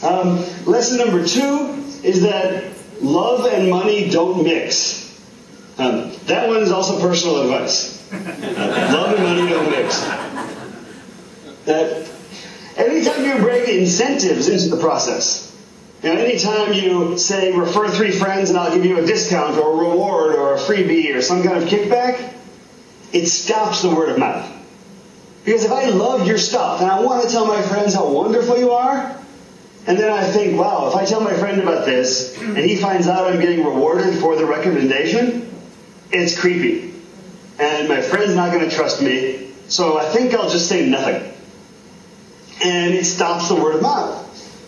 Lesson number 2 is that love and money don't mix. That one is also personal advice. Love and money don't mix. That anytime you bring incentives into the process, anytime you say, refer 3 friends and I'll give you a discount or a reward or a freebie or some kind of kickback, it stops the word of mouth. Because if I love your stuff and I want to tell my friends how wonderful you are, and then I think, wow, if I tell my friend about this and he finds out I'm getting rewarded for the recommendation, it's creepy. And my friend's not going to trust me, so I think I'll just say nothing. And it stops the word of mouth.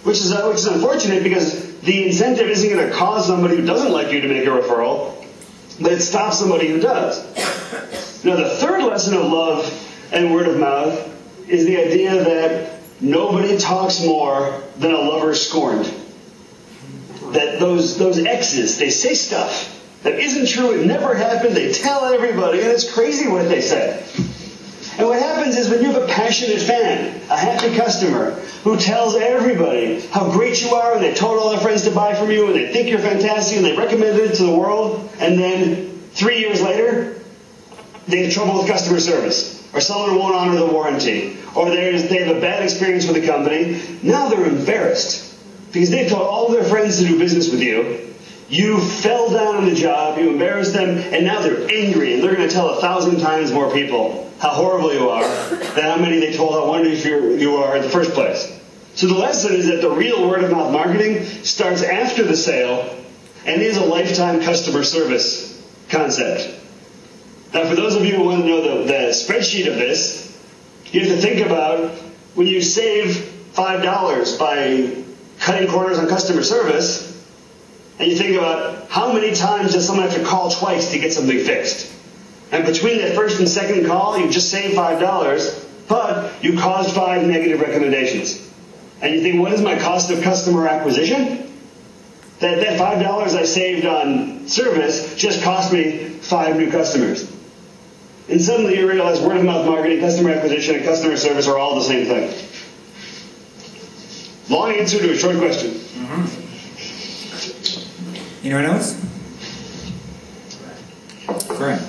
Which is unfortunate because the incentive isn't going to cause somebody who doesn't like you to make a referral, but it stops somebody who does. Now, the third lesson of love and word of mouth is the idea that nobody talks more than a lover scorned. That those exes, they say stuff that isn't true, it never happened, they tell everybody, and it's crazy what they say. And what happens is when you have a passionate fan, a happy customer, who tells everybody how great you are, and they told all their friends to buy from you, and they think you're fantastic, and they recommended it to the world, and then 3 years later, they have trouble with customer service, or someone won't honor the warranty, or they have a bad experience with the company. Now they're embarrassed, because they've told all their friends to do business with you. You fell down on the job, you embarrassed them, and now they're angry, and they're going to tell 1,000 times more people how horrible you are than how many they told how wonderful you are in the first place. So the lesson is that the real word-of-mouth marketing starts after the sale and is a lifetime customer service concept. Now, for those of you who want to know the spreadsheet of this, you have to think about when you save $5 by cutting corners on customer service, and you think about how many times does someone have to call twice to get something fixed. And between that first and second call, you just saved $5, but you caused 5 negative recommendations. And you think, what is my cost of customer acquisition? That $5 I saved on service just cost me 5 new customers. And suddenly you realize word-of-mouth marketing, customer acquisition, and customer service are all the same thing. Long answer to a short question. Mm-hmm. Anyone else? Great.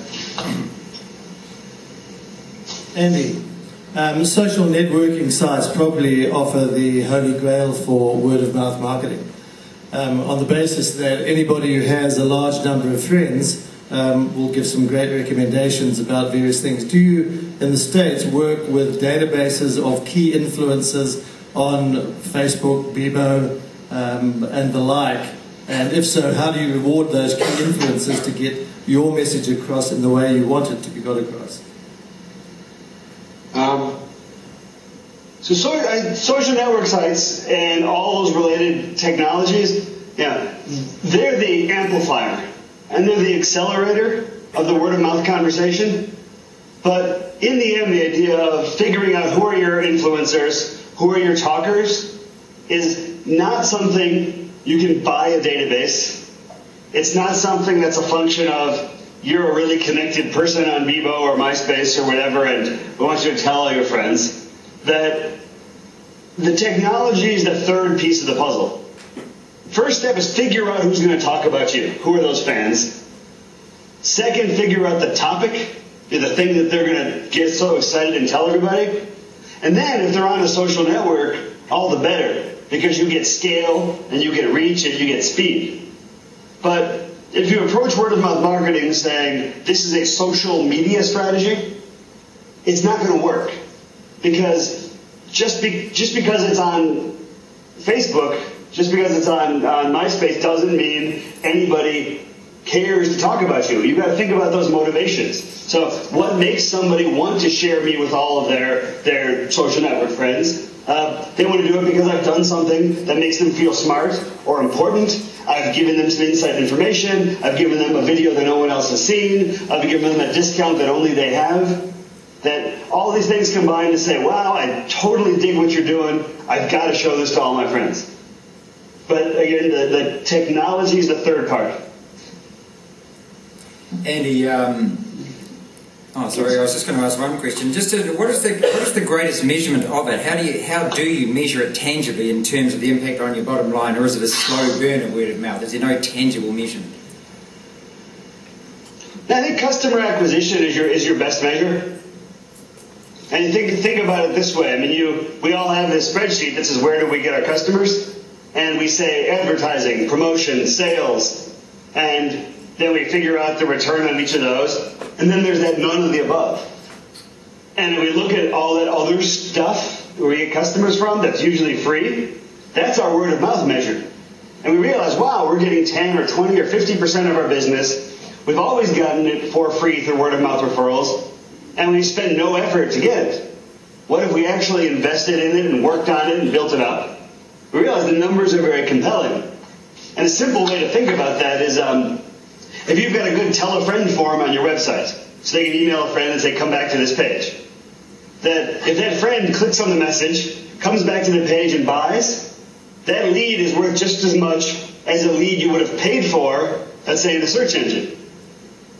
Andy, social networking sites probably offer the holy grail for word-of-mouth marketing, on the basis that anybody who has a large number of friends will give some great recommendations about various things. Do you, in the States, work with databases of key influencers on Facebook, Bebo, and the like? And if so, how do you reward those key influencers to get your message across in the way you want it to be got across? Social network sites and all those related technologies, they're the amplifier and they're the accelerator of the word-of-mouth conversation. But in the end, the idea of figuring out who are your influencers, who are your talkers, is not something you can buy a database. It's not something that's a function of you're a really connected person on Bebo or MySpace or whatever, and we want you to tell all your friends. That the technology is the third piece of the puzzle. First step is figure out who's going to talk about you. Who are those fans? Second, figure out the topic, the thing that they're going to get so excited and tell everybody. And then, if they're on a social network, all the better, because you get scale, and you get reach, and you get speed. But if you approach word-of-mouth marketing saying, this is a social media strategy, it's not going to work. Because just because it's on Facebook, just because it's on MySpace, doesn't mean anybody cares to talk about you. You've got to think about those motivations. So what makes somebody want to share me with all of their social network friends? They want to do it because I've done something that makes them feel smart or important. I've given them some inside information. I've given them a video that no one else has seen. I've given them a discount that only they have. That all these things combine to say, wow, I totally dig what you're doing. I've got to show this to all my friends. But again, the technology is the third part. Andy, Oh, sorry, I was just going to ask one question. What is the greatest measurement of it? How do you measure it tangibly in terms of the impact on your bottom line, or is it a slow burn of word of mouth? Is there no tangible measurement? I think customer acquisition is your best measure. And think about it this way. I mean, we all have this spreadsheet that says where do we get our customers, and we say advertising, promotion, sales, and then we figure out the return on each of those, and then there's that none of the above. And if we look at all that other stuff where we get customers from that's usually free, that's our word of mouth measure. And we realize, wow, we're getting 10 or 20 or 50% of our business. We've always gotten it for free through word of mouth referrals, and we spend no effort to get it. What if we actually invested in it and worked on it and built it up? We realize the numbers are very compelling. And a simple way to think about that is if you've got a good tell a friend form on your website, so they can email a friend and say, come back to this page. That if that friend clicks on the message, comes back to the page and buys, that lead is worth just as much as a lead you would have paid for, let's say, in a search engine.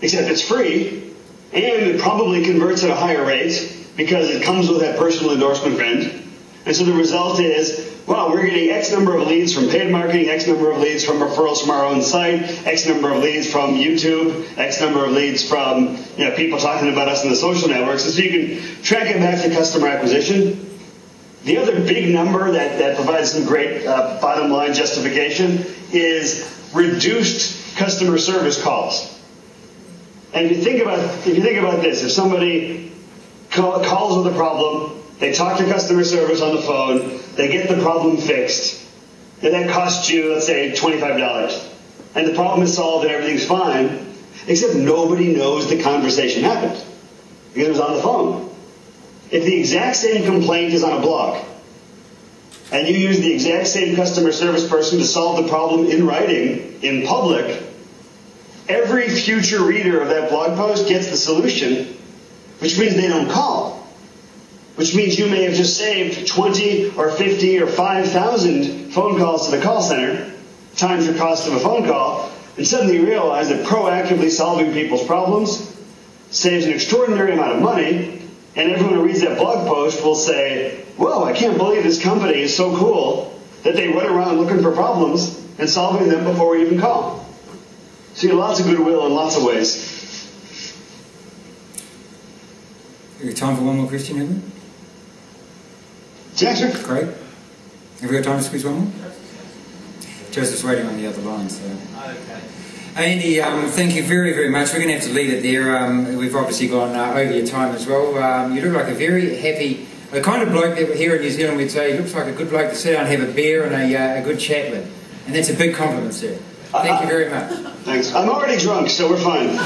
Except it's free, and it probably converts at a higher rate because it comes with that personal endorsement friend. And so the result is, well, we're getting X number of leads from paid marketing, X number of leads from referrals from our own site, X number of leads from YouTube, X number of leads from people talking about us in the social networks. And so you can track it back to customer acquisition. The other big number that provides some great bottom line justification is reduced customer service calls. And if you think about this, if somebody calls with a problem, they talk to customer service on the phone, they get the problem fixed, and that costs you, let's say, $25. And the problem is solved and everything's fine, except nobody knows the conversation happened because it was on the phone. If the exact same complaint is on a blog, and you use the exact same customer service person to solve the problem in writing, in public, every future reader of that blog post gets the solution, which means they don't call. Which means you may have just saved 20 or 50 or 5,000 phone calls to the call center, times the cost of a phone call, and suddenly you realize that proactively solving people's problems saves an extraordinary amount of money, and everyone who reads that blog post will say, whoa, I can't believe this company is so cool that they run around looking for problems and solving them before we even call. So you have lots of goodwill in lots of ways. We have time for one more question, haven't we? Jackson? Great. Have we got time to squeeze one more? Joseph's waiting on the other line, so... Okay. Andy, thank you very, very much. We're going to have to leave it there. We've obviously gone over your time as well. You look like a very happy... The kind of bloke that here in New Zealand we'd say, he looks like a good bloke to sit down and have a beer and a good chat with. And that's a big compliment, sir. Thank you very much. Thanks. I'm already drunk, so we're fine.